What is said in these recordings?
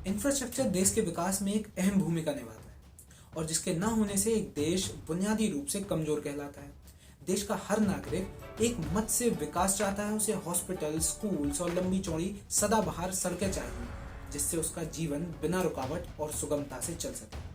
Infrastructure देश के विकास में एक अहम भूमिका निभाता है और जिसके न होने से एक देश बुनियादी रूप से कमजोर कहलाता है। देश का हर नागरिक एक मत से विकास चाहता है। उसे हॉस्पिटल, स्कूल्स और लंबी चौड़ी सदाबहार सड़कें चाहिए जिससे उसका जीवन बिना रुकावट और सुगमता से चल सके।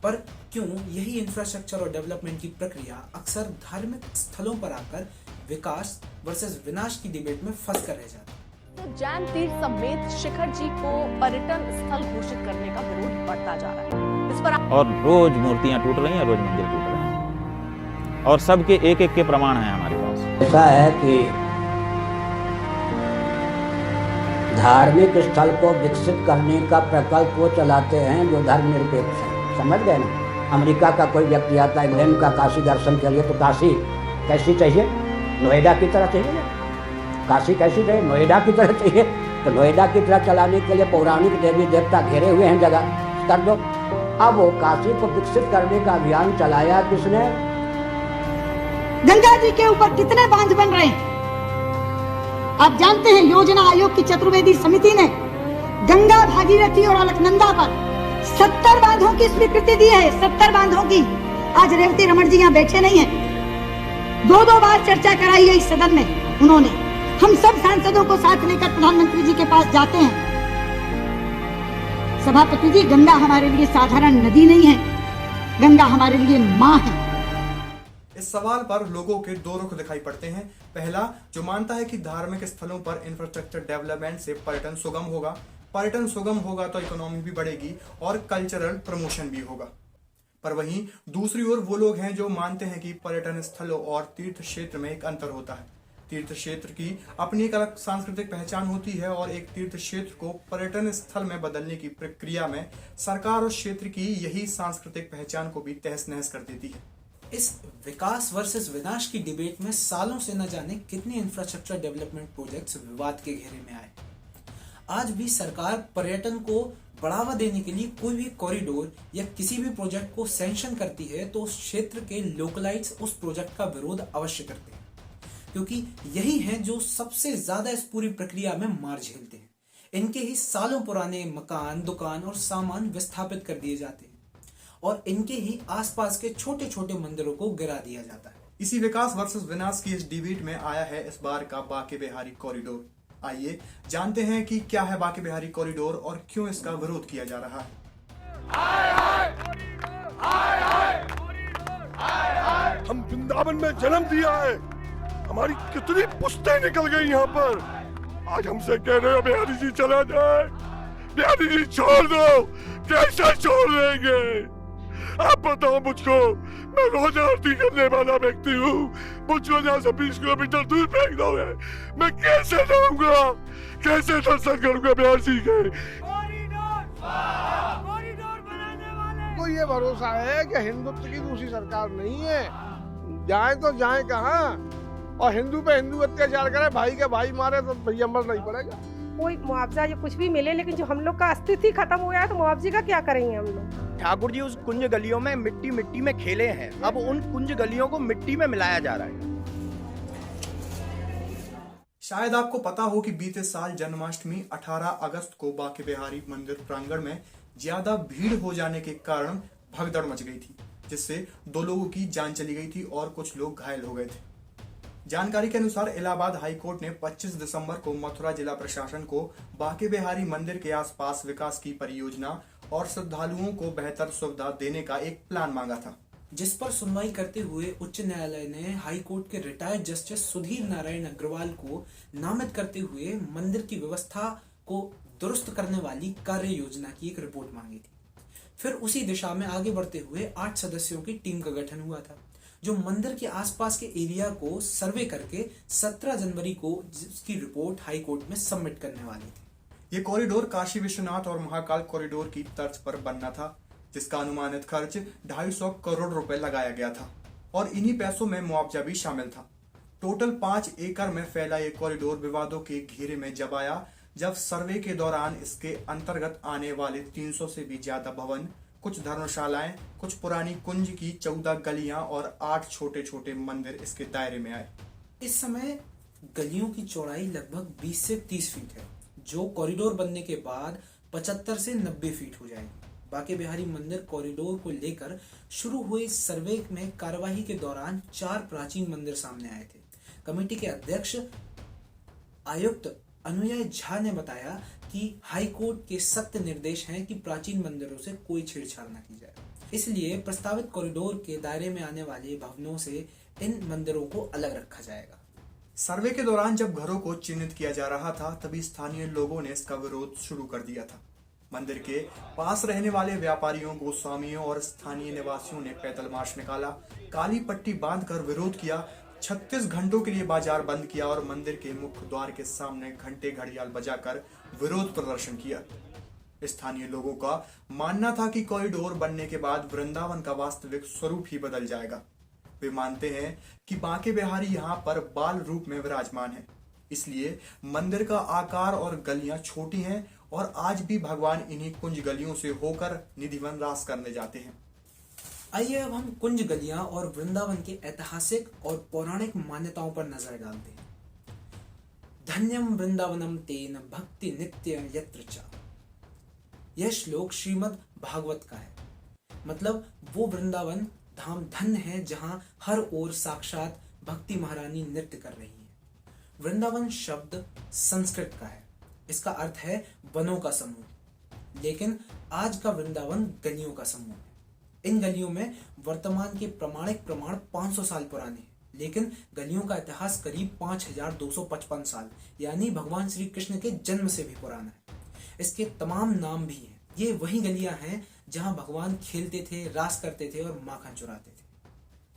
पर क्यों यही इंफ्रास्ट्रक्चर और डेवलपमेंट की प्रक्रिया अक्सर धार्मिक स्थलों पर आकर विकास वर्सेस विनाश की डिबेट में फंस कर रह जाती है। तो जैन तीर्थ समेत शिखर जी को पर्यटन स्थल घोषित करने का विरोध बढ़ता जा रहा है। इस पर और रोज मूर्तियां टूट रही हैं, रोज मंदिर टूट रहे हैं और सबके एक एक के प्रमाण हैं हमारे पास। ऐसा है कि धार्मिक स्थल को विकसित करने का प्रकल्प वो चलाते हैं जो धर्मनिरपेक्ष है। समझ गए ना? अमेरिका का कोई व्यक्ति आता है इंग्लैंड का काशी दर्शन के लिए, तो काशी कैसी चाहिए? नोएडा की तरह चाहिए ना? काशी कैसी चाहिए? नोएडा की तरह चाहिए। तो नोएडा की तरह चलाने के लिए पौराणिक देवी देवता घेरे हुए हैं जगह, कर दो। अब वो काशी को विकसित करने का अभियान चलाया किसने? गंगा जी के ऊपर कितने बांध बन रहे हैं आप जानते हैं। योजना आयोग की चतुर्वेदी समिति ने गंगा, भागीरथी और अलकनंदा पर 70 बांधों की स्वीकृति दी है। 70 बांधों की। आज रेवती रमन जी यहाँ बैठे नहीं है। 2 बार चर्चा कराई है इस सदन में उन्होंने। हम सब सांसदों को साथ लेकर प्रधानमंत्री जी के पास जाते हैं। सभापति जी, गंगा हमारे लिए साधारण नदी नहीं है, गंगा हमारे लिए माँ है। इस सवाल पर लोगों के दो रुख दिखाई पड़ते हैं। पहला, जो मानता है कि धार्मिक स्थलों पर इंफ्रास्ट्रक्चर डेवलपमेंट से पर्यटन सुगम होगा। पर्यटन सुगम होगा तो इकोनॉमी भी बढ़ेगी और कल्चरल प्रमोशन भी होगा। पर वहीं दूसरी ओर वो लोग हैं जो मानते हैं कि पर्यटन स्थलों और तीर्थ क्षेत्र में एक अंतर होता है। तीर्थ क्षेत्र की अपनी एक अलग सांस्कृतिक पहचान होती है और एक तीर्थ क्षेत्र को पर्यटन स्थल में बदलने की प्रक्रिया में सरकार और क्षेत्र की यही सांस्कृतिक पहचान को भी तहस नहस कर देती है। इस विकास वर्सेस विनाश की डिबेट में सालों से न जाने कितने इंफ्रास्ट्रक्चर डेवलपमेंट प्रोजेक्ट्स विवाद के घेरे में आए। आज भी सरकार पर्यटन को बढ़ावा देने के लिए कोई भी कॉरिडोर या किसी भी प्रोजेक्ट को सैंक्शन करती है तो उस क्षेत्र के लोकलाइट्स उस प्रोजेक्ट का विरोध अवश्य करते हैं, क्योंकि यही हैं जो सबसे ज्यादा इस पूरी प्रक्रिया में मार झेलते हैं। इनके ही सालों पुराने मकान, दुकान और सामान विस्थापित कर दिए जाते हैं और इनके ही आसपास के छोटे छोटे मंदिरों को गिरा दिया जाता है। इसी विकास वर्सेस विनाश की इस डिबेट में आया है इस बार का बांके बिहारी कॉरिडोर। आइए जानते हैं कि क्या है बांके बिहारी कॉरिडोर और क्यों इसका विरोध किया जा रहा है। हम वृंदावन में जन्म दिया है, हमारी कितनी पुश्तें निकल गई यहाँ पर। आज हमसे कह रहे हो बिहारी जी चला जाए, बिहारी जी छोड़ दो। कैसे छोड़ देंगे आप बताओ मुझको? मैं रोज आरती करने वाला व्यक्ति हूँ, मुझको यहाँ से 20 किलोमीटर दूर फेंक दोगे, मैं कैसे जाऊंगा? कैसे दर्शन करूंगा बिहार जी के? को ये भरोसा है कि हिंदुत्व की दूसरी सरकार नहीं है, जाए तो जाए कहाँ? और हिंदू पे हिंदू अत्याचार करे, भाई के भाई मारे तो भैया मर नहीं पड़ेगा। कोई मुआवजा या कुछ भी मिले, लेकिन जो हम लोग का अस्तित्व ही खत्म हो गया है तो मुआवजे का क्या करेंगे हम लोग? ठाकुर जी उस कुंज गलियों में मिट्टी में खेले हैं, अब उन कुंज गलियों को मिट्टी में मिलाया जा रहा है। शायद आपको पता हो कि बीते साल जन्माष्टमी 18 अगस्त को बांके बिहारी मंदिर प्रांगण में ज्यादा भीड़ हो जाने के कारण भगदड़ मच गई थी, जिससे 2 लोगों की जान चली गई थी और कुछ लोग घायल हो गए थे। जानकारी के अनुसार इलाहाबाद हाई कोर्ट ने 25 दिसंबर को मथुरा जिला प्रशासन को बांके बिहारी मंदिर के आसपास विकास की परियोजना और श्रद्धालुओं को बेहतर सुविधा देने का एक प्लान मांगा था, जिस पर सुनवाई करते हुए उच्च न्यायालय ने हाई कोर्ट के रिटायर्ड जस्टिस सुधीर नारायण अग्रवाल को नामित करते हुए मंदिर की व्यवस्था को दुरुस्त करने वाली कार्य योजना की एक रिपोर्ट मांगी थी। फिर उसी दिशा में आगे बढ़ते हुए 8 सदस्यों की टीम का गठन हुआ था, जो मंदिर के आसपास के एरिया को सर्वे करके 17 जनवरी को जिसकी रिपोर्ट हाई कोर्ट में सबमिट करने वाली थी। ये कॉरिडोर काशी विश्वनाथ और महाकाल कॉरिडोर की तर्ज पर बनना था, जिसका अनुमानित खर्च 250 करोड़ रुपए लगाया गया था और इन्हीं पैसों में मुआवजा भी शामिल था। टोटल 5 एकड़ में फैला ये कॉरिडोर विवादों के घेरे में जब आया, जब सर्वे के दौरान इसके अंतर्गत आने वाले 300 से भी ज्यादा भवन, कुछ धर्मशालाएं, कुछ पुरानी कुंज की 14 गलियां और 8 छोटे छोटे मंदिर इसके दायरे में आए। इस समय गलियों की चौड़ाई लगभग 20 से 30 फीट है, जो कॉरिडोर बनने के बाद 75 से 90 फीट हो जाएगी। बांके बिहारी मंदिर कॉरिडोर को लेकर शुरू हुए सर्वे में कार्यवाही के दौरान 4 प्राचीन मंदिर सामने आए थे। कमेटी के अध्यक्ष आयुक्त अनुयाय झा ने बताया कि हाई कोर्ट के सख्त निर्देश हैं कि प्राचीन मंदिरों से कोई छेड़छाड़ न की जाए, इसलिए प्रस्तावित कॉरिडोर के दायरे में आने वाले भवनों से इन मंदिरों को अलग रखा जाएगा। सर्वे के दौरान जब घरों को चिन्हित किया जा रहा था, तभी स्थानीय लोगों ने इसका विरोध शुरू कर दिया था। मंदिर के पास रहने वाले व्यापारियों, गोस्वामियों और स्थानीय निवासियों ने पैदल मार्च निकाला, काली पट्टी बांधकर विरोध किया, 36 घंटों के लिए बाजार बंद किया और मंदिर के मुख्य द्वार के सामने घंटे घड़ियाल बजाकर विरोध प्रदर्शन किया। स्थानीय लोगों का मानना था कि कॉरिडोर बनने के बाद वृंदावन का वास्तविक स्वरूप ही बदल जाएगा। वे मानते हैं कि बांके बिहारी यहाँ पर बाल रूप में विराजमान है, इसलिए मंदिर का आकार और गलियां छोटी हैं और आज भी भगवान इन्हीं कुंज गलियों से होकर निधिवन रास करने जाते हैं। आइए अब हम कुंज गलियां और वृंदावन के ऐतिहासिक और पौराणिक मान्यताओं पर नजर डालते हैं। धन्यम वृंदावनम तेन भक्ति नित्य यत्र च। यह श्लोक श्रीमद् भागवत का है। मतलब वो वृंदावन धाम धन्य है जहां हर ओर साक्षात भक्ति महारानी नृत्य कर रही है। वृंदावन शब्द संस्कृत का है। इसका अर्थ है वनों का समूह, लेकिन आज का वृंदावन गलियों का समूह है। इन गलियों में वर्तमान के प्रमाणिक प्रमाण 500 साल पुराने हैं, लेकिन गलियों का इतिहास करीब 5255 साल यानी भगवान श्री कृष्ण के जन्म से भी पुराना है। इसके तमाम नाम भी हैं। ये वही गलियां हैं जहां भगवान खेलते थे, रास करते थे और माखन चुराते थे।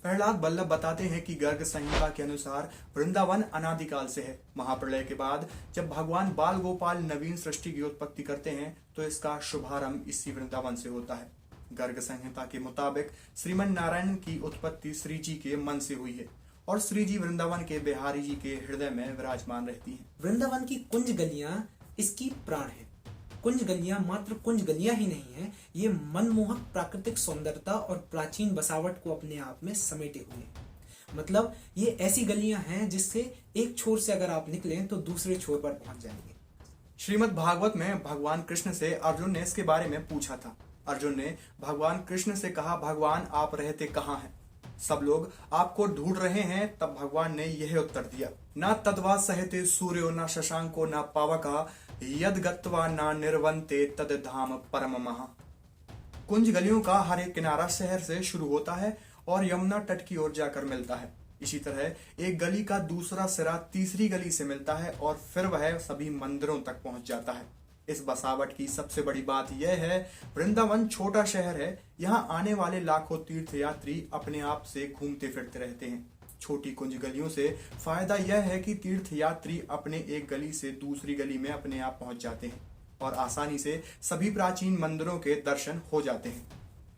प्रहलाद वल्लभ बताते हैं कि गर्ग संहिता के अनुसार वृंदावन अनादिकाल से है। महाप्रलय के बाद जब भगवान बाल गोपाल नवीन सृष्टि की उत्पत्ति करते हैं तो इसका शुभारंभ इसी वृंदावन से होता है। गर्ग संहिता के मुताबिक श्रीमन नारायण की उत्पत्ति श्री जी के मन से हुई है और श्री जी वृंदावन के बिहारी जी के हृदय में विराजमान रहती हैं। वृंदावन की कुंज गलियां इसकी प्राण है। कुंज गलियां मात्र कुंज गलियां ही नहीं है, ये मनमोहक प्राकृतिक सौंदर्यता और प्राचीन बसावट को अपने आप में समेटे हुए हैं। मतलब ये ऐसी गलियां हैं जिससे एक छोर से अगर आप निकलें तो दूसरे छोर पर पहुंच जाएंगे। श्रीमद् भागवत में भगवान कृष्ण से अर्जुन ने इसके बारे में पूछा था। अर्जुन ने भगवान कृष्ण से कहा, भगवान आप रहते कहाँ हैं? सब लोग आपको ढूंढ रहे हैं। तब भगवान ने यह उत्तर दिया, ना तद्वा सहते सूर्यो न शशांको न पावका यद गत्वा ना निर्वंते तद धाम परम महा। कुंज गलियों का हर एक किनारा शहर से शुरू होता है और यमुना तट की ओर जाकर मिलता है। इसी तरह एक गली का दूसरा सिरा तीसरी गली से मिलता है और फिर वह सभी मंदिरों तक पहुंच जाता है। इस बसावट की सबसे बड़ी बात यह है, वृंदावन छोटा शहर है। यहाँ आने वाले लाखों तीर्थयात्री अपने आप से घूमते फिरते रहते हैं। छोटी कुंज गलियों से फायदा यह है कि तीर्थयात्री अपने एक गली से दूसरी गली में अपने आप पहुंच जाते हैं और आसानी से सभी प्राचीन मंदिरों के दर्शन हो जाते हैं।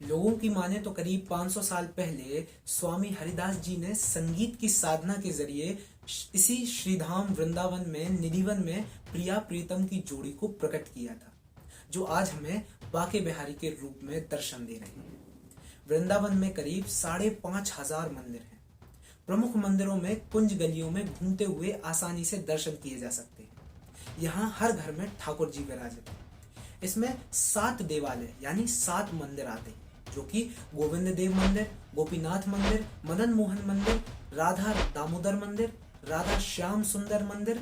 लोगों की माने तो करीब 500 साल पहले स्वामी हरिदास जी ने संगीत की साधना के जरिए इसी श्रीधाम वृंदावन में निधिवन में प्रिया प्रीतम की जोड़ी को प्रकट किया था, जो आज हमें बांके बिहारी के रूप में दर्शन दे रहे हैं। वृंदावन में करीब 5,500 मंदिर हैं। प्रमुख मंदिरों में कुंज गलियों में घूमते हुए आसानी से दर्शन किए जा सकते हैं। यहाँ हर घर में ठाकुर जी विराजित हैं। इसमें 7 देवालय यानी 7 मंदिर आते हैं, जो कि गोविंद देव मंदिर, गोपीनाथ मंदिर, मदन मोहन मंदिर, राधा दामोदर मंदिर, राधा श्याम सुंदर मंदिर,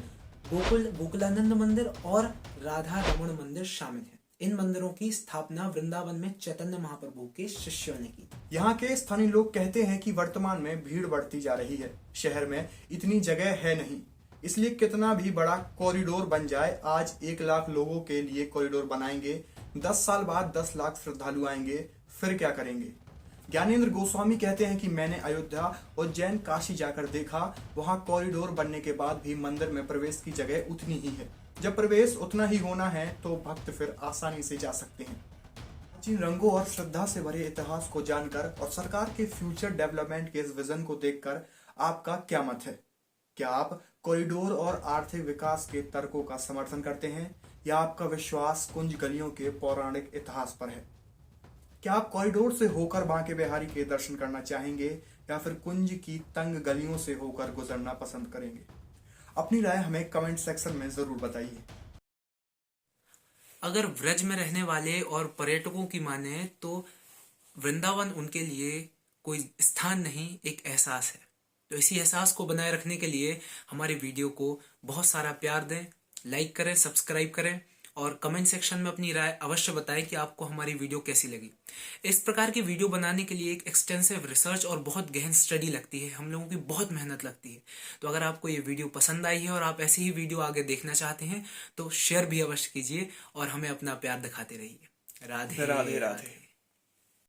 गोकुलानंद मंदिर और राधा रमण मंदिर शामिल है। इन मंदिरों की स्थापना वृंदावन में चैतन्य महाप्रभु के शिष्यों ने की। यहाँ के स्थानीय लोग कहते हैं कि वर्तमान में भीड़ बढ़ती जा रही है। शहर में इतनी जगह है नहीं, इसलिए कितना भी बड़ा कॉरिडोर बन जाए, आज 1 लाख लोगों के लिए कॉरिडोर बनाएंगे, 10 साल बाद 10 लाख श्रद्धालु आएंगे, फिर क्या करेंगे? ज्ञानेंद्र गोस्वामी कहते हैं कि मैंने अयोध्या, उज्जैन, काशी जाकर देखा, वहां कॉरिडोर बनने के बाद भी मंदिर में प्रवेश की जगह उतनी ही है। जब प्रवेश उतना ही होना है तो भक्त फिर आसानी से जा सकते हैं। प्राचीन रंगों और श्रद्धा से भरे इतिहास को जानकर और सरकार के फ्यूचर डेवलपमेंट के इस विजन को देखकर आपका क्या मत है? क्या आप कॉरिडोर और आर्थिक विकास के तर्कों का समर्थन करते हैं या आपका विश्वास कुंज गलियों के पौराणिक इतिहास पर है? क्या आप कॉरिडोर से होकर बांके बिहारी के दर्शन करना चाहेंगे या फिर कुंज की तंग गलियों से होकर गुजरना पसंद करेंगे? अपनी राय हमें कमेंट सेक्शन में जरूर बताइए। अगर व्रज में रहने वाले और पर्यटकों की माने तो वृंदावन उनके लिए कोई स्थान नहीं, एक एहसास है। तो इसी एहसास को बनाए रखने के लिए हमारी वीडियो को बहुत सारा प्यार दें, लाइक करें, सब्सक्राइब करें और कमेंट सेक्शन में अपनी राय अवश्य बताएं कि आपको हमारी वीडियो कैसी लगी। इस प्रकार की वीडियो बनाने के लिए एक एक्सटेंसिव रिसर्च और बहुत गहन स्टडी लगती है, हम लोगों की बहुत मेहनत लगती है। तो अगर आपको ये वीडियो पसंद आई है और आप ऐसी ही वीडियो आगे देखना चाहते हैं तो शेयर भी अवश्य कीजिए और हमें अपना प्यार दिखाते रहिए। राधे राधे राधे।